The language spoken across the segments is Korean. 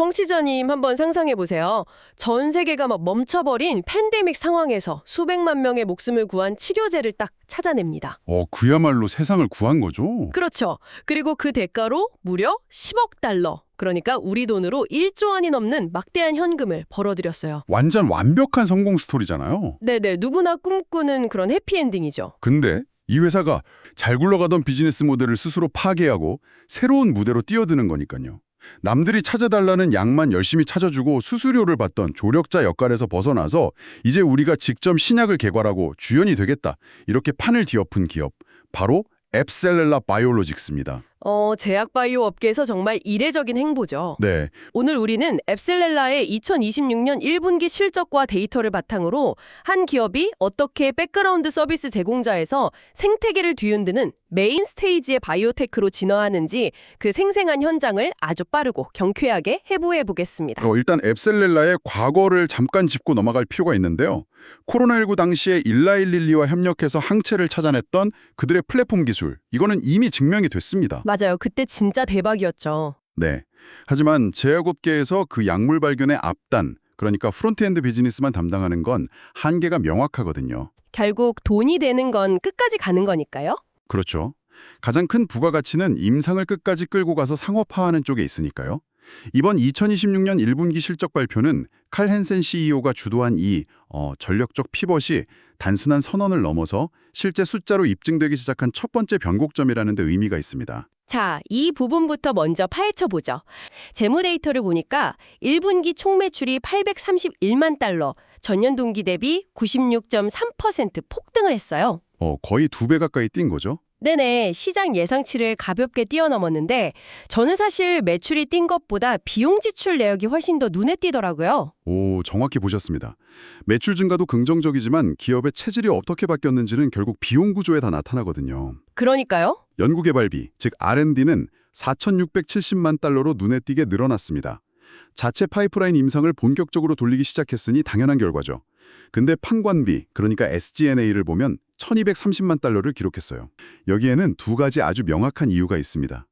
청취자님 한번 상상해 보세요. 전 세계가 막 멈춰버린 팬데믹 상황에서 수백만 명의 목숨을 구한 치료제를 딱 찾아냅니다. 그야말로 세상을 구한 거죠? 그렇죠. 그리고 그 대가로 무려 10억 달러, 그러니까 우리 돈으로 1조 원이 넘는 막대한 현금을 벌어들였어요. 완전 완벽한 성공 스토리잖아요. 네네, 누구나 꿈꾸는 그런 해피엔딩이죠. 근데 이 회사가 잘 굴러가던 비즈니스 모델을 스스로 파괴하고 새로운 무대로 뛰어드는 거니까요. 남들이 찾아달라는 약만 열심히 찾아주고 수수료를 받던 조력자 역할에서 벗어나서 이제 우리가 직접 신약을 개발하고 주연이 되겠다. 이렇게 판을 뒤엎은 기업, 바로 앱셀렐라 바이오로직스입니다. 제약 바이오 업계에서 정말 이례적인 행보죠. 네, 오늘 우리는 앱셀렐라의 2026년 1분기 실적과 데이터를 바탕으로 한 기업이 어떻게 백그라운드 서비스 제공자에서 생태계를 뒤흔드는 메인 스테이지의 바이오테크로 진화하는지 그 생생한 현장을 아주 빠르고 경쾌하게 해부해 보겠습니다. 일단 앱셀렐라의 과거를 잠깐 짚고 넘어갈 필요가 있는데요. 코로나19 당시에 일라일릴리와 협력해서 항체를 찾아냈던 그들의 플랫폼 기술, 이거는 이미 증명이 됐습니다. 맞아요. 그때 진짜 대박이었죠. 네. 하지만 제약업계에서 그 약물 발견의 앞단, 그러니까 프론트엔드 비즈니스만 담당하는 건 한계가 명확하거든요. 결국 돈이 되는 건 끝까지 가는 거니까요. 그렇죠. 가장 큰 부가가치는 임상을 끝까지 끌고 가서 상업화하는 쪽에 있으니까요. 이번 2026년 1분기 실적 발표는 칼 헨센 CEO가 주도한 이 전력적 피벗이 단순한 선언을 넘어서 실제 숫자로 입증되기 시작한 첫 번째 변곡점이라는 데 의미가 있습니다. 자, 이 부분부터 먼저 파헤쳐보죠. 재무 데이터를 보니까 1분기 총 매출이 831만 달러, 전년 동기 대비 96.3% 폭등을 했어요. 거의 2배 가까이 뛴 거죠? 네네, 시장 예상치를 가볍게 뛰어넘었는데 저는 사실 매출이 뛴 것보다 비용 지출 내역이 훨씬 더 눈에 띄더라고요. 오, 정확히 보셨습니다. 매출 증가도 긍정적이지만 기업의 체질이 어떻게 바뀌었는지는 결국 비용 구조에 다 나타나거든요. 그러니까요. 연구개발비, 즉 R&D는 4,670만 달러로 눈에 띄게 늘어났습니다. 자체 파이프라인 임상을 본격적으로 돌리기 시작했으니 당연한 결과죠. 근데 판관비, 그러니까 SG&A를 보면 1,230만 달러를 기록했어요. 여기에는 두 가지 아주 명확한 이유가 있습니다.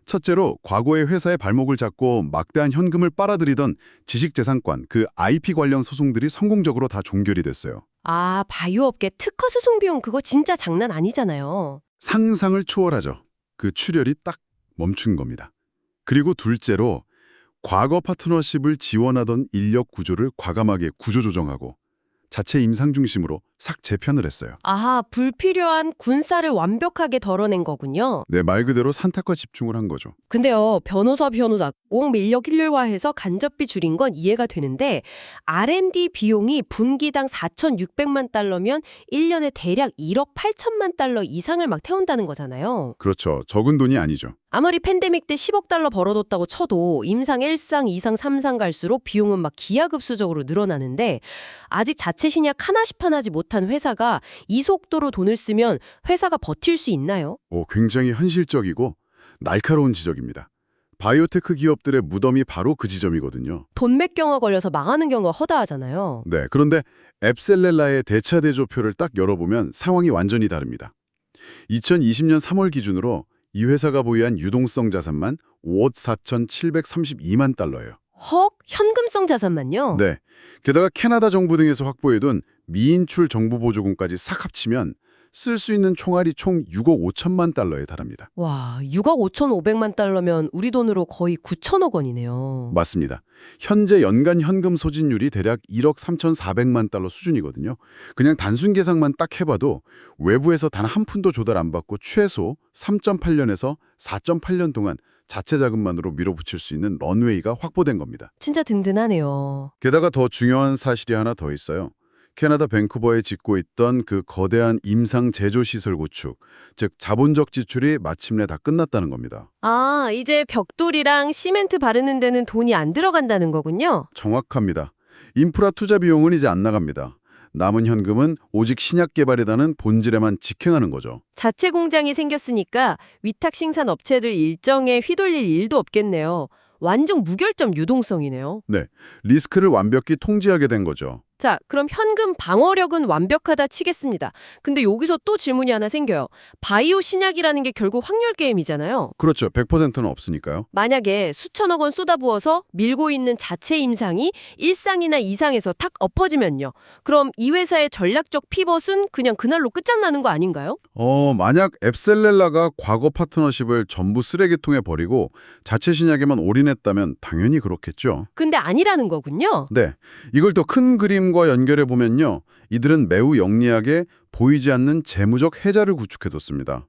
첫째로 과거에 회사의 발목을 잡고 막대한 현금을 빨아들이던 지식재산권, 그 IP 관련 소송들이 성공적으로 다 종결이 됐어요. 아, 바이오업계 특허 소송 비용 그거 진짜 장난 아니잖아요. 상상을 초월하죠. 그 출혈이 딱 멈춘 겁니다. 그리고 둘째로 과거 파트너십을 지원하던 인력 구조를 과감하게 구조조정하고 자체 임상 중심으로 싹 재편을 했어요. 아하, 불필요한 군사를 완벽하게 덜어낸 거군요. 네, 말 그대로 산탁과 집중을 한 거죠. 근데요, 변호사 꼭 인력 일률화해서 간접비 줄인 건 이해가 되는데 R&D 비용이 분기당 4,600만 달러면 1년에 대략 1억 8천만 달러 이상을 막 태운다는 거잖아요. 그렇죠. 적은 돈이 아니죠. 아무리 팬데믹 때 10억 달러 벌어뒀다고 쳐도 임상 1상, 2상, 3상 갈수록 비용은 막 기하급수적으로 늘어나는데 아직 자체 신약 하나씩 하나지 못한 회사가 이 속도로 돈을 쓰면 회사가 버틸 수 있나요? 굉장히 현실적이고 날카로운 지적입니다. 바이오테크 기업들의 무덤이 바로 그 지점이거든요. 돈 맥경화 걸려서 망하는 경우가 허다하잖아요. 네, 그런데 앱셀렐라의 대차대조표를 딱 열어보면 상황이 완전히 다릅니다. 2020년 3월 기준으로 이 회사가 보유한 유동성 자산만 5억 4,732만 달러예요. 헉? 현금성 자산만요? 네, 게다가 캐나다 정부 등에서 확보해둔 미인출 정부 보조금까지 싹 합치면 쓸 수 있는 총알이 총 6억 5천만 달러에 달합니다. 와, 6억 5,500만 달러면 우리 돈으로 거의 9천억 원이네요. 맞습니다. 현재 연간 현금 소진율이 대략 1억 3,400만 달러 수준이거든요. 그냥 단순 계산만 딱 해봐도 외부에서 단 한 푼도 조달 안 받고 최소 3.8년에서 4.8년 동안 자체 자금만으로 밀어붙일 수 있는 런웨이가 확보된 겁니다. 진짜 든든하네요. 게다가 더 중요한 사실이 하나 더 있어요. 캐나다 밴쿠버에 짓고 있던 그 거대한 임상 제조시설 구축, 즉 자본적 지출이 마침내 다 끝났다는 겁니다. 아, 이제 벽돌이랑 시멘트 바르는 데는 돈이 안 들어간다는 거군요. 정확합니다. 인프라 투자 비용은 이제 안 나갑니다. 남은 현금은 오직 신약 개발이라는 본질에만 직행하는 거죠. 자체 공장이 생겼으니까 위탁 생산 업체들 일정에 휘둘릴 일도 없겠네요. 완전 무결점 유동성이네요. 네, 리스크를 완벽히 통제하게 된 거죠. 자, 그럼 현금 방어력은 완벽하다 치겠습니다. 근데 여기서 또 질문이 하나 생겨요. 바이오 신약이라는 게 결국 확률 게임이잖아요. 그렇죠. 100%는 없으니까요. 만약에 수천억 원 쏟아부어서 밀고 있는 자체 임상이 1상이나 2상에서 탁 엎어지면요. 그럼 이 회사의 전략적 피벗은 그냥 그날로 끝장나는 거 아닌가요? 만약 앱셀렐라가 과거 파트너십을 전부 쓰레기통에 버리고 자체 신약에만 올인했다면 당연히 그렇겠죠. 근데 아니라는 거군요. 네, 이걸 더 큰 그림과 연결해 보면요. 이들은 매우 영리하게 보이지 않는 재무적 해자를 구축해뒀습니다.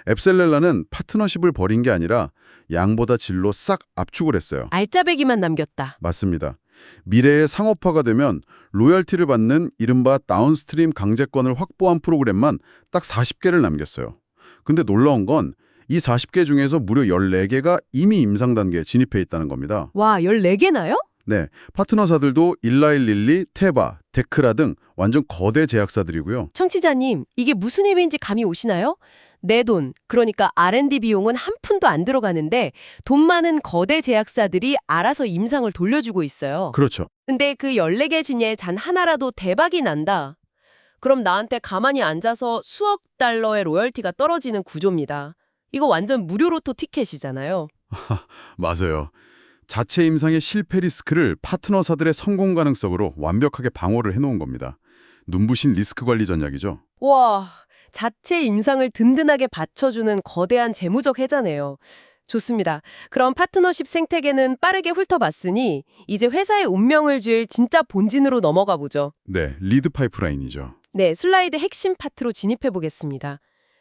앱셀렐라는 파트너십을 버린 게 아니라 양보다 질로 싹 압축을 했어요. 알짜배기만 남겼다. 맞습니다. 미래의 상업화가 되면 로열티를 받는 이른바 다운스트림 강제권을 확보한 프로그램만 딱 40개를 남겼어요. 근데 놀라운 건 이 40개 중에서 무려 14개가 이미 임상 단계에 진입해 있다는 겁니다. 와, 14개나요? 네, 파트너사들도 일라일릴리, 테바, 데크라 등 완전 거대 제약사들이고요. 청취자님, 이게 무슨 의미인지 감이 오시나요? 내 돈, 그러니까 R&D 비용은 한 푼도 안 들어가는데 돈 많은 거대 제약사들이 알아서 임상을 돌려주고 있어요. 그렇죠. 근데 그 14개 중에 단 하나라도 대박이 난다. 그럼 나한테 가만히 앉아서 수억 달러의 로열티가 떨어지는 구조입니다. 이거 완전 무료 로또 티켓이잖아요. 맞아요. 자체 임상의 실패 리스크를 파트너사들의 성공 가능성으로 완벽하게 방어를 해놓은 겁니다. 눈부신 리스크 관리 전략이죠. 와, 자체 임상을 든든하게 받쳐주는 거대한 재무적 해자네요. 좋습니다. 그럼 파트너십 생태계는 빠르게 훑어봤으니 이제 회사의 운명을 줄 진짜 본진으로 넘어가 보죠. 네, 리드 파이프라인이죠. 네, 슬라이드 핵심 파트로 진입해 보겠습니다.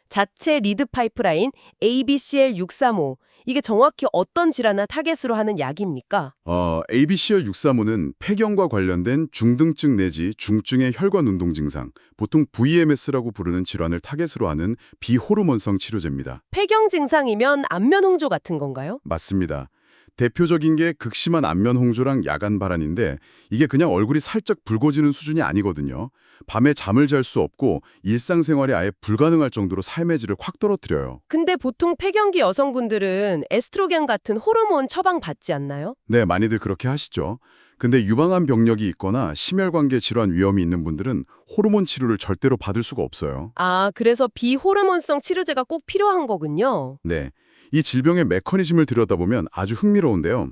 자체 리드 파이프라인 ABCL635. 이게 정확히 어떤 질환을 타겟으로 하는 약입니까? ABCL635는 폐경과 관련된 중등증 내지 중증의 혈관 운동 증상, 보통 VMS라고 부르는 질환을 타겟으로 하는 비호르몬성 치료제입니다. 폐경 증상이면 안면 홍조 같은 건가요? 맞습니다. 대표적인 게 극심한 안면 홍조랑 야간 발한인데 이게 그냥 얼굴이 살짝 붉어지는 수준이 아니거든요. 밤에 잠을 잘 수 없고 일상생활이 아예 불가능할 정도로 삶의 질을 확 떨어뜨려요. 근데 보통 폐경기 여성분들은 에스트로겐 같은 호르몬 처방 받지 않나요? 네, 많이들 그렇게 하시죠. 근데 유방암 병력이 있거나 심혈관계 질환 위험이 있는 분들은 호르몬 치료를 절대로 받을 수가 없어요. 아, 그래서 비호르몬성 치료제가 꼭 필요한 거군요. 네. 이 질병의 메커니즘을 들여다보면 아주 흥미로운데요.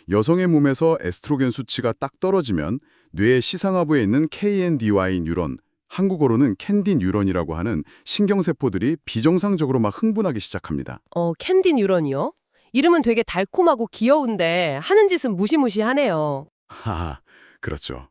여성의 몸에서 에스트로겐 수치가 딱 떨어지면 뇌의 시상하부에 있는 KNDY 뉴런, 한국어로는 캔디 뉴런이라고 하는 신경세포들이 비정상적으로 막 흥분하기 시작합니다. 캔디 뉴런이요? 이름은 되게 달콤하고 귀여운데 하는 짓은 무시무시하네요. 하하, 그렇죠.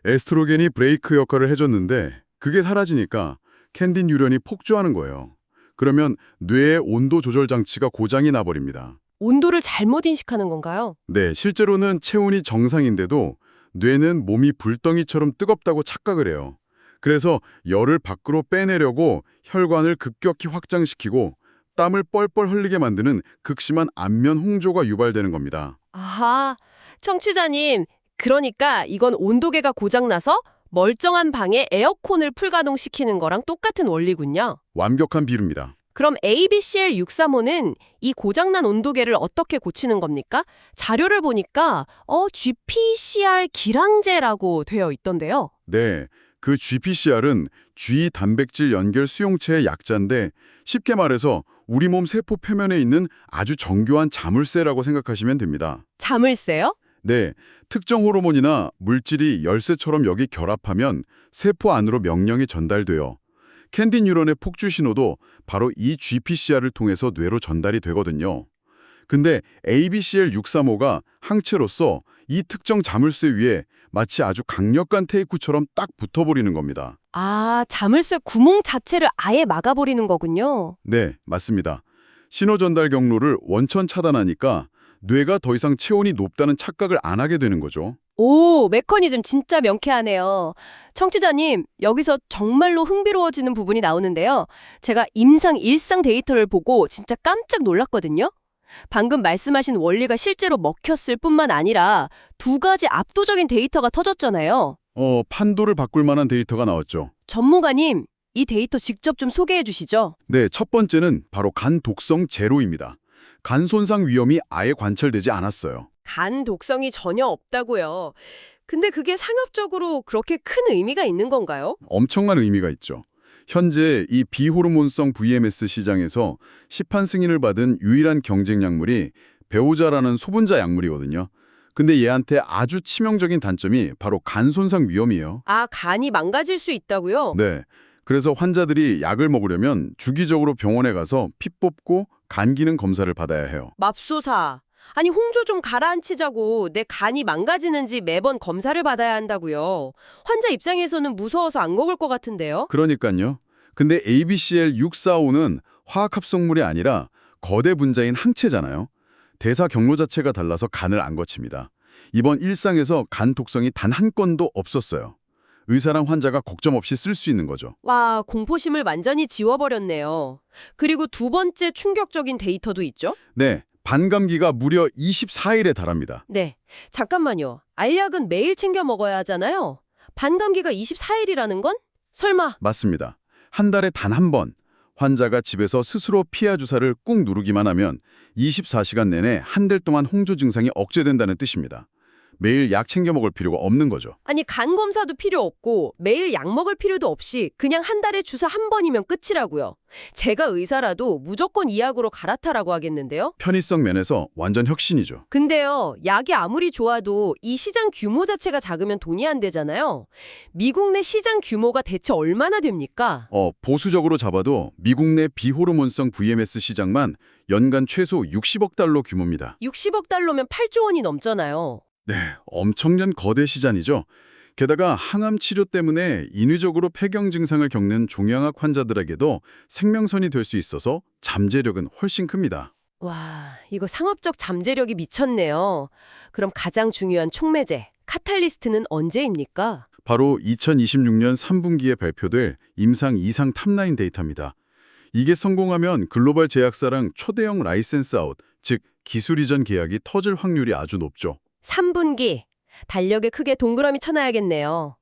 에스트로겐이 브레이크 역할을 해줬는데 그게 사라지니까 캔디 뉴런이 폭주하는 거예요. 그러면 뇌의 온도 조절 장치가 고장이 나버립니다. 온도를 잘못 인식하는 건가요? 네, 실제로는 체온이 정상인데도 뇌는 몸이 불덩이처럼 뜨겁다고 착각을 해요. 그래서 열을 밖으로 빼내려고 혈관을 급격히 확장시키고 땀을 뻘뻘 흘리게 만드는 극심한 안면 홍조가 유발되는 겁니다. 아하, 청취자님, 그러니까 이건 온도계가 고장나서 멀쩡한 방에 에어컨을 풀가동시키는 거랑 똑같은 원리군요. 완벽한 비유입니다. 그럼 ABCL635는 이 고장난 온도계를 어떻게 고치는 겁니까? 자료를 보니까 GPCR 기량제라고 되어 있던데요. 네, 그 GPCR은 G 단백질 연결 수용체의 약자인데 쉽게 말해서 우리 몸 세포 표면에 있는 아주 정교한 자물쇠라고 생각하시면 됩니다. 자물쇠요? 네, 특정 호르몬이나 물질이 열쇠처럼 여기 결합하면 세포 안으로 명령이 전달돼요. 캔디 뉴런의 폭주 신호도 바로 이 GPCR을 통해서 뇌로 전달이 되거든요. 근데 ABCL635가 항체로서 이 특정 자물쇠 위에 마치 아주 강력한 테이프처럼 딱 붙어버리는 겁니다. 아, 자물쇠 구멍 자체를 아예 막아버리는 거군요. 네, 맞습니다. 신호 전달 경로를 원천 차단하니까 뇌가 더 이상 체온이 높다는 착각을 안 하게 되는 거죠. 오, 메커니즘 진짜 명쾌하네요. 청취자님, 여기서 정말로 흥미로워지는 부분이 나오는데요. 제가 임상 일상 데이터를 보고 진짜 깜짝 놀랐거든요. 방금 말씀하신 원리가 실제로 먹혔을 뿐만 아니라 두 가지 압도적인 데이터가 터졌잖아요. 판도를 바꿀 만한 데이터가 나왔죠. 전문가님, 이 데이터 직접 좀 소개해 주시죠. 네, 첫 번째는 바로 간 독성 제로입니다. 간 손상 위험이 아예 관찰되지 않았어요. 간 독성이 전혀 없다고요. 근데 그게 상업적으로 그렇게 큰 의미가 있는 건가요? 엄청난 의미가 있죠. 현재 이 비호르몬성 VMS 시장에서 시판 승인을 받은 유일한 경쟁 약물이 배오자라는 소분자 약물이거든요. 근데 얘한테 아주 치명적인 단점이 바로 간 손상 위험이에요. 아, 간이 망가질 수 있다고요? 네. 그래서 환자들이 약을 먹으려면 주기적으로 병원에 가서 피 뽑고 간 기능 검사를 받아야 해요. 맙소사. 아니, 홍조 좀 가라앉히자고 내 간이 망가지는지 매번 검사를 받아야 한다고요. 환자 입장에서는 무서워서 안 먹을 것 같은데요? 그러니까요. 근데 ABCL645는 화학 합성물이 아니라 거대 분자인 항체잖아요. 대사 경로 자체가 달라서 간을 안 거칩니다. 이번 일상에서 간 독성이 단 한 건도 없었어요. 의사랑 환자가 걱정 없이 쓸 수 있는 거죠. 와, 공포심을 완전히 지워버렸네요. 그리고 두 번째 충격적인 데이터도 있죠? 네, 반감기가 무려 24일에 달합니다. 네, 잠깐만요. 알약은 매일 챙겨 먹어야 하잖아요. 반감기가 24일이라는 건? 설마. 맞습니다. 한 달에 단 한 번 환자가 집에서 스스로 피하 주사를 꾹 누르기만 하면 24시간 내내 한 달 동안 홍조 증상이 억제된다는 뜻입니다. 매일 약 챙겨 먹을 필요가 없는 거죠. 아니, 간 검사도 필요 없고 매일 약 먹을 필요도 없이 그냥 한 달에 주사 한 번이면 끝이라고요. 제가 의사라도 무조건 이 약으로 갈아타라고 하겠는데요? 편의성 면에서 완전 혁신이죠. 근데요, 약이 아무리 좋아도 이 시장 규모 자체가 작으면 돈이 안 되잖아요. 미국 내 시장 규모가 대체 얼마나 됩니까? 보수적으로 잡아도 미국 내 비호르몬성 VMS 시장만 연간 최소 60억 달러 규모입니다. 60억 달러면 8조 원이 넘잖아요. 네, 엄청난 거대 시장이죠. 게다가 항암 치료 때문에 인위적으로 폐경 증상을 겪는 종양악 환자들에게도 생명선이 될 수 있어서 잠재력은 훨씬 큽니다. 와, 이거 상업적 잠재력이 미쳤네요. 그럼 가장 중요한 촉매제, 카탈리스트는 언제입니까? 바로 2026년 3분기에 발표될 임상 2상 탑라인 데이터입니다. 이게 성공하면 글로벌 제약사랑 초대형 라이센스 아웃, 즉 기술 이전 계약이 터질 확률이 아주 높죠. 3분기. 달력에 크게 동그라미 쳐놔야겠네요.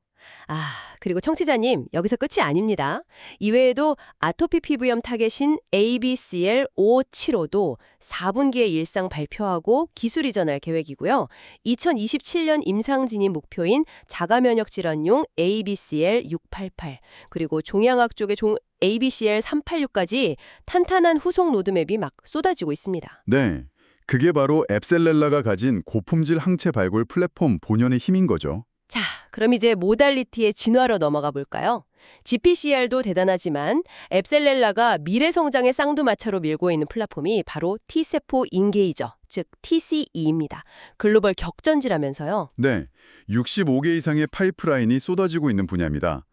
아, 그리고 청취자님, 여기서 끝이 아닙니다. 이외에도 아토피 피부염 타겟인 ABCL575도 4분기에 일상 발표하고 기술 이전할 계획이고요. 2027년 임상 진입 목표인 자가면역 질환용 ABCL688, 그리고 종양학 쪽의 ABCL386까지 탄탄한 후속 로드맵이 막 쏟아지고 있습니다. 네, 그게 바로 앱셀렐라가 가진 고품질 항체 발굴 플랫폼 본연의 힘인 거죠. 자, 그럼 이제 모달리티의 진화로 넘어가 볼까요? GPCR도 대단하지만 앱셀렐라가 미래 성장의 쌍두마차로 밀고 있는 플랫폼이 바로 T세포 인게이저, 즉 TCE입니다. 글로벌 격전지라면서요. 네, 65개 이상의 파이프라인이 쏟아지고 있는 분야입니다.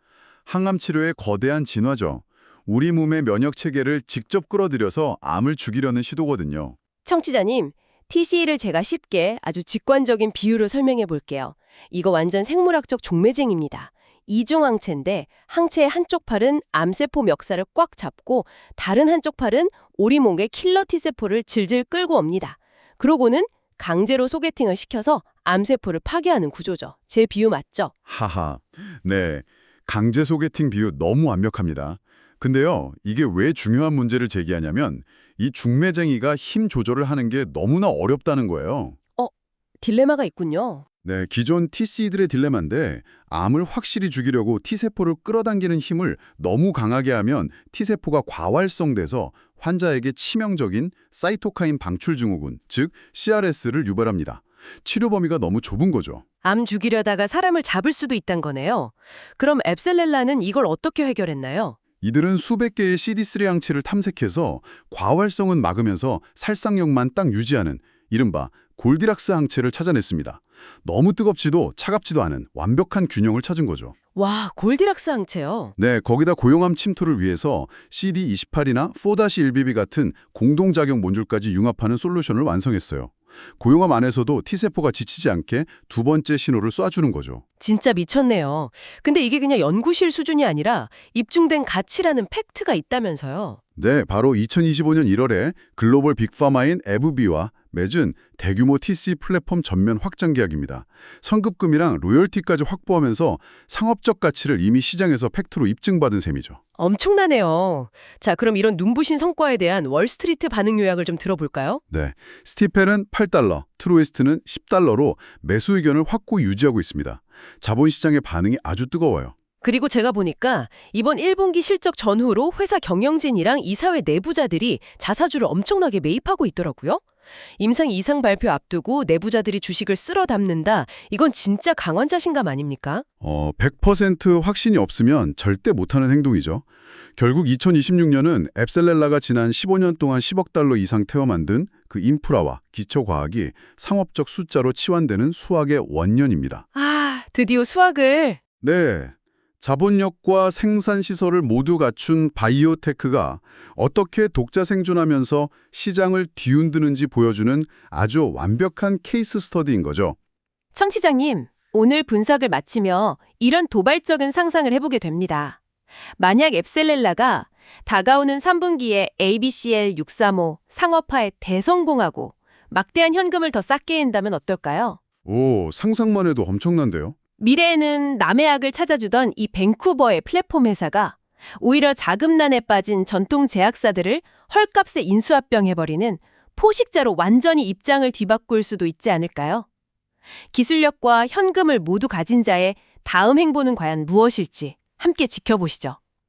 항암 치료의 거대한 진화죠. 우리 몸의 면역 체계를 직접 끌어들여서 암을 죽이려는 시도거든요. 청취자님, TCE를 제가 쉽게 아주 직관적인 비유로 설명해 볼게요. 이거 완전 생물학적 종매쟁입니다. 이중항체인데 항체의 한쪽 팔은 암세포 멱살을 꽉 잡고 다른 한쪽 팔은 우리 몸의 킬러 T세포를 질질 끌고 옵니다. 그러고는 강제로 소개팅을 시켜서 암세포를 파괴하는 구조죠. 제 비유 맞죠? 하하, 네, 강제 소개팅 비유 너무 완벽합니다. 근데요, 이게 왜 중요한 문제를 제기하냐면 이 중매쟁이가 힘 조절을 하는 게 너무나 어렵다는 거예요. 딜레마가 있군요. 네, 기존 TC들의 딜레마인데 암을 확실히 죽이려고 T세포를 끌어당기는 힘을 너무 강하게 하면 T세포가 과활성돼서 환자에게 치명적인 사이토카인 방출 증후군, 즉 CRS를 유발합니다. 치료 범위가 너무 좁은 거죠. 암 죽이려다가 사람을 잡을 수도 있단 거네요. 그럼 앱셀렐라는 이걸 어떻게 해결했나요? 이들은 수백 개의 CD3 항체를 탐색해서 과활성은 막으면서 살상력만 딱 유지하는 이른바 골디락스 항체를 찾아냈습니다. 너무 뜨겁지도 차갑지도 않은 완벽한 균형을 찾은 거죠. 와, 골디락스 항체요. 네, 거기다 고용암 침투를 위해서 CD28이나 4-1BB 같은 공동작용 몬줄까지 융합하는 솔루션을 완성했어요. 고용암 안에서도 T세포가 지치지 않게 두 번째 신호를 쏴주는 거죠. 진짜 미쳤네요. 근데 이게 그냥 연구실 수준이 아니라 입증된 가치라는 팩트가 있다면서요. 네, 바로 2025년 1월에 글로벌 빅파마인 에브비와 맺은 대규모 TC 플랫폼 전면 확장 계약입니다. 선급금이랑 로열티까지 확보하면서 상업적 가치를 이미 시장에서 팩트로 입증받은 셈이죠. 엄청나네요. 자, 그럼 이런 눈부신 성과에 대한 월스트리트 반응 요약을 좀 들어볼까요? 네, 스티펠은 8달러, 트루웨스트는 10달러로 매수 의견을 확고히 유지하고 있습니다. 자본시장의 반응이 아주 뜨거워요. 그리고 제가 보니까 이번 1분기 실적 전후로 회사 경영진이랑 이사회 내부자들이 자사주를 엄청나게 매입하고 있더라고요. 임상 이상 발표 앞두고 내부자들이 주식을 쓸어 담는다. 이건 진짜 강한 자신감 아닙니까? 100% 확신이 없으면 절대 못하는 행동이죠. 결국 2026년은 앱셀렐라가 지난 15년 동안 10억 달러 이상 태워 만든 그 인프라와 기초과학이 상업적 숫자로 치환되는 수학의 원년입니다. 아, 드디어 수학을. 네. 자본력과 생산시설을 모두 갖춘 바이오테크가 어떻게 독자 생존하면서 시장을 뒤흔드는지 보여주는 아주 완벽한 케이스 스터디인 거죠. 청취자님, 오늘 분석을 마치며 이런 도발적인 상상을 해보게 됩니다. 만약 앱셀렐라가 다가오는 3분기에 ABCL 635 상업화에 대성공하고 막대한 현금을 더 싹게 인다면 어떨까요? 오, 상상만 해도 엄청난데요? 미래에는 남해악을 찾아주던 이 밴쿠버의 플랫폼 회사가 오히려 자금난에 빠진 전통 제약사들을 헐값에 인수합병해버리는 포식자로 완전히 입장을 뒤바꿀 수도 있지 않을까요? 기술력과 현금을 모두 가진 자의 다음 행보는 과연 무엇일지 함께 지켜보시죠.